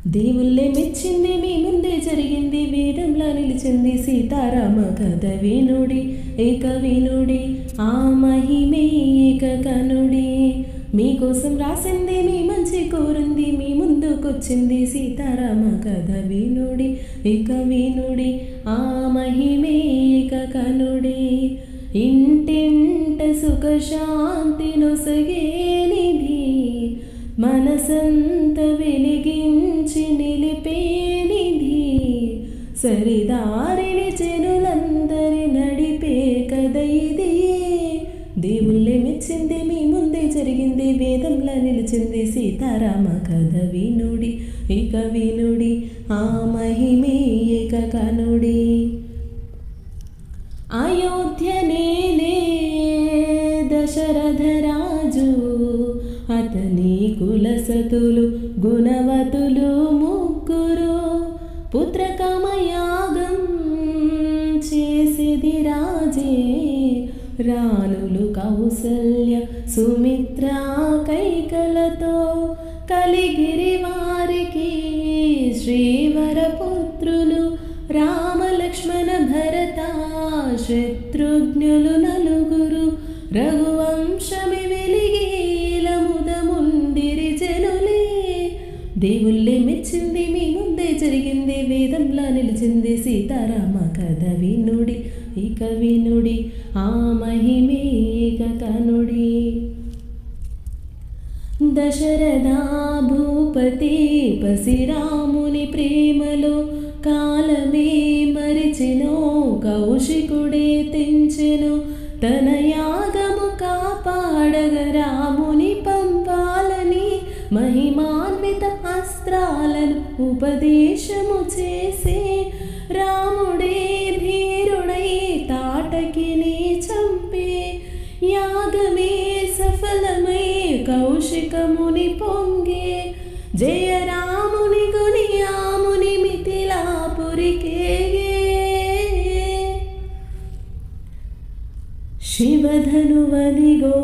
దేవుళ్ళే మెచ్చింది మీ ముందే జరిగింది, వేదంలా నిలిచింది సీతారామ కథ వినుడి, ఏక వినుడి, ఆ మహిమే ఏక కనుడి. మీకోసం రాసింది, మీ మంచి కోరింది, మీ ముందుకొచ్చింది సీతారామ కథ వినుడి, ఏక వినుడి, ఆ మహిమే ఏక కనుడి. ఇంటింట సుఖశాంతి నొసగేనిది, మనసంత వెలిగించి నిలిపేనిది, సరిదారిని జనులందరి నడిపే కథ ఇది. దేవుళ్ళే మెచ్చింది, మీ ముందే జరిగింది, వేదంలా నిలిచింది సీతారామ కథ వినుడి, ఏక వినుడి, ఆ మహిమే ఏక కనుడి. అయోధ్య నేలే దశరథ రాజు, అతని కులసతులు గుణవతులు ముగ్గురు, పుత్రకామయాగం చేసిది రాజే, రాణులు కౌసల్య సుమిత్ర కైకలతో, కలిగిరి వారికి శ్రీవర పుత్రులు, రామ లక్ష్మణ భరత శత్రుఘ్నులు నలుగురు, రఘువంశమి వెలిగేల ముదముందిరి జనులే. దేవుళ్ళే మెచ్చింది, మీ ముందే జరిగింది, వేదంలా నిలిచింది సీతారామ కథ వినుడి, ఇక వినుడి, ఆ మహిమే ఏక కనుడి. దశరథ భూపతి పసిరాముని ప్రేమలో, కాలమే మరిచెనో కౌశికుడే తెంచెను, తన యాగము కాపాడగ రాముని పంపాలని, మహిమాన్విత అస్త్రాలను ఉపదేశము చేసే, రాముడే ధీరుడై తాటకిని చంపే, యాగమే సఫలమై కౌశికముని పొంగే, జయ రాముని గుని యాముని మిథిలాపురికేగే. శివధనువదిగో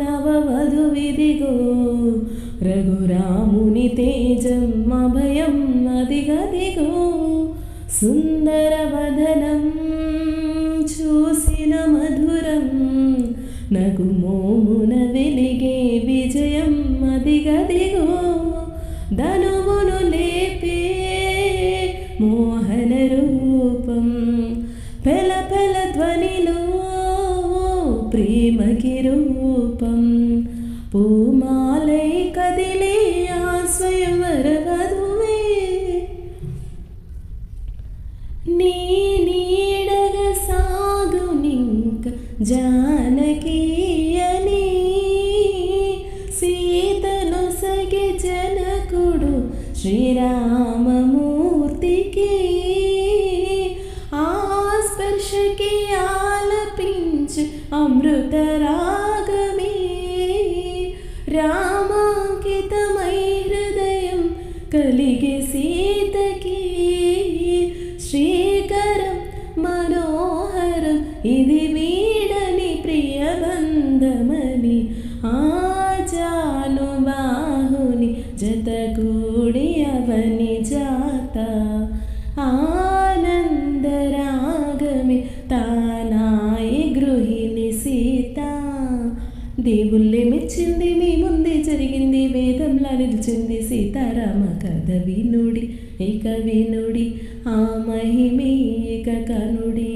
నవవధువిదిగో, రఘురాముని తేజం అభయం అదిగదిగో, సుందర వదనం చూసిన మధురం, నగుమోమున వెలిగే విజయం అదిగదిగో, ధనువును లేపే మోహన రూపం, పెల పెల ధ్వనిలో ప్రేమకి రూపం, పూమాలై కదిలే ఆ స్వయంవర వధువే, నీ నీడగ సాగునింక జానకి అని, సీతను సగి జనకుడు శ్రీరామమూర్తికి, ఆ స్పర్శకి ఆలపించు అమృత రాగమే, రామాంకితమై హృదయం కలిగే సీతకి, శ్రీకరం మనోహరం ఇది వీడని ప్రియబంధమని, ఆ జానుబాహుని జతకూడి అవని జాత, ఆనందరాగమే తానాయి గృహిణి సీత. దేవుళ్ళే మెచ్చింది, మీ ముందే జరిగింది, వేదంలా నిలిచింది సీతారామ కథ వినుడి, ఏక వినుడి, ఆ మహిమే ఏక కనుడి.